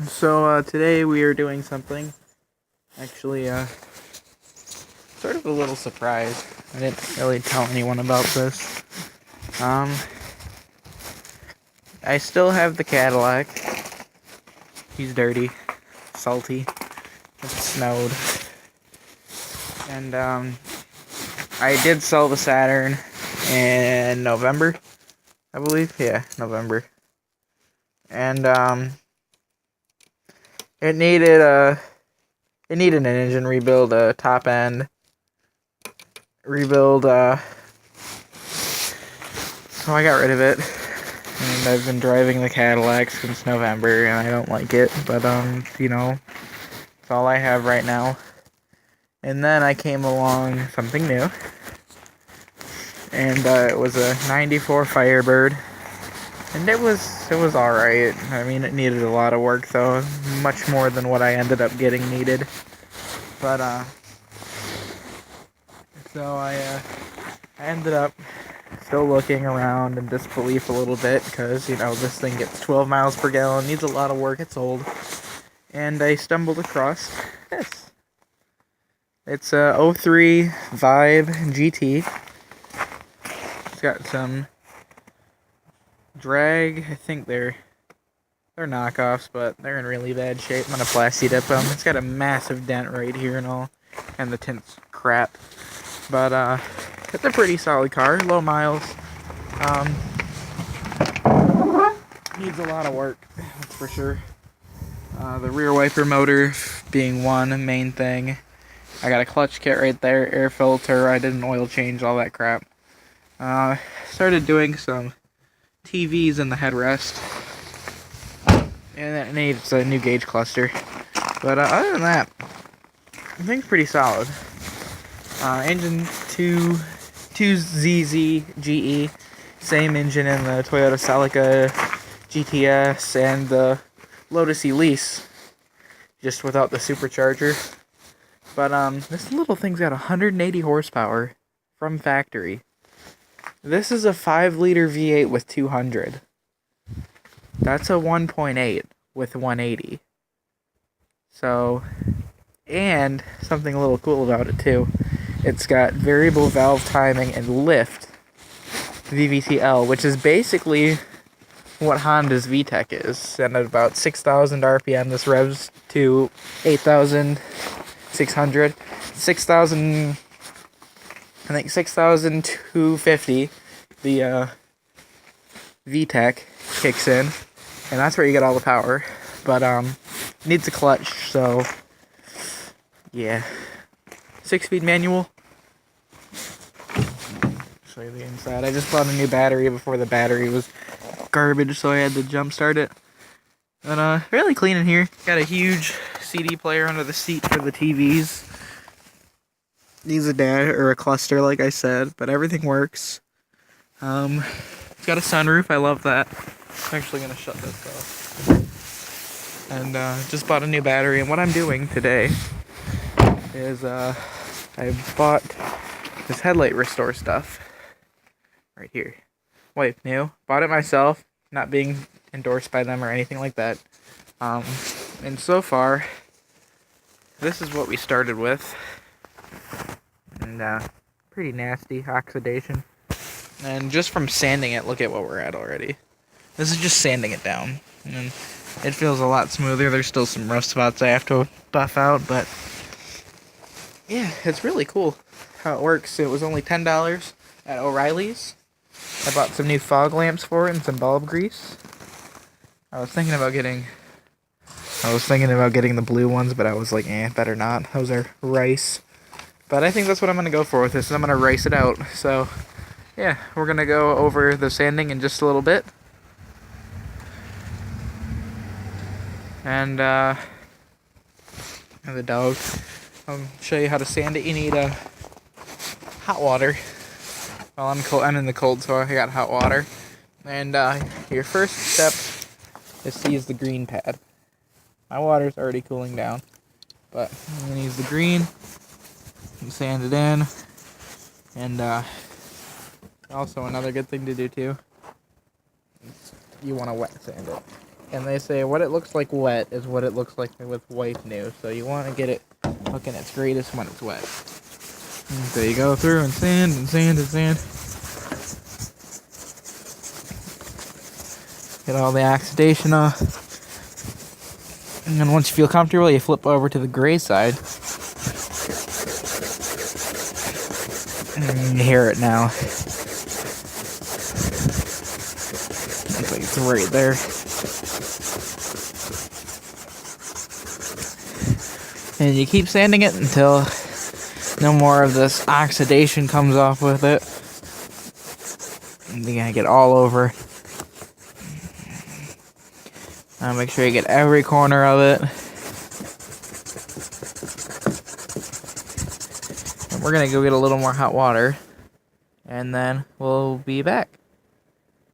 So today we are doing something, actually sort of a little surprise. I didn't really tell anyone about this. I still have the Cadillac. He's dirty, salty, it snowed. And I did sell the Saturn in November, I believe. Yeah, November. And it needed an engine rebuild, a top end rebuild, so I got rid of it. And I've been driving the Cadillac since November, and I don't like it, but you know, it's all I have right now. And then I came along something new, and it was a '94 Firebird, and it was alright. I mean, it needed a lot of work, though, much more than what I ended up getting needed. But so I ended up still looking around in disbelief a little bit, because, you know, this thing gets 12 miles per gallon, needs a lot of work, it's old. And I stumbled across this. It's a 03 Vibe GT. It's got some drag. I think they're knockoffs, but they're in really bad shape. I'm gonna plasti dip them. It's got a massive dent right here and all, and the tint's crap. But it's a pretty solid car, low miles. Needs a lot of work, that's for sure. The rear wiper motor being one main thing. I got a clutch kit right there, air filter, I did an oil change, all that crap. Started doing some TVs in the headrest. And it needs a new gauge cluster. But other than that, I think pretty solid. Engine 2ZZ GE. Same engine in the Toyota Celica GTS and the Lotus Elise, just without the supercharger. But this little thing's got 180 horsepower from factory. This is a 5-liter V8 with 200. That's a 1.8 with 180. So, and something a little cool about it too, it's got variable valve timing and lift VVTL, which is basically what Honda's VTEC is. And at about 6,000 RPM, this revs to 8,600. 6,000, I think 6,250, the VTEC kicks in, and that's where you get all the power. But needs a clutch, so yeah. 6-speed manual. Show you the inside. I just bought a new battery before the battery was garbage, so I had to jump start it. But really clean in here. Got a huge CD player under the seat for the TVs. Needs a DAC or a cluster, like I said, but everything works. It's got a sunroof. I love that. I'm actually gonna shut this off. And just bought a new battery. And what I'm doing today is I bought this headlight restore stuff right here. WIPE New. Bought it myself, not being endorsed by them or anything like that. And so far, this is what we started with. And pretty nasty oxidation. And just from sanding it, look at what we're at already. This is just sanding it down. And it feels a lot smoother. There's still some rough spots I have to buff out, but yeah, it's really cool how it works. It was only $10 at O'Reilly's. I bought some new fog lamps for it and some bulb grease. I was thinking about getting the blue ones, but I was like, better not. Those are rice. But I think that's what I'm going to go for with this. I'm going to rice it out. So, yeah, we're going to go over the sanding in just a little bit. And, the dog. I'll show you how to sand it. You need hot water. Well, I'm in the cold, so I got hot water. And your first step is to use the green pad. My water's already cooling down, but I'm gonna use the green and sand it in. And also another good thing to do too, is you want to wet sand it. and they say what it looks like wet is what it looks like with WIPE New. So you want to get it looking its greatest when it's wet. And so you go through and sand and sand and sand. Get all the oxidation off. And then once you feel comfortable, you flip over to the gray side. And you hear it now. Looks like it's right there. And you keep sanding it until no more of this oxidation comes off with it. And you're gonna get all over. Make sure you get every corner of it. And we're gonna go get a little more hot water, and then we'll be back.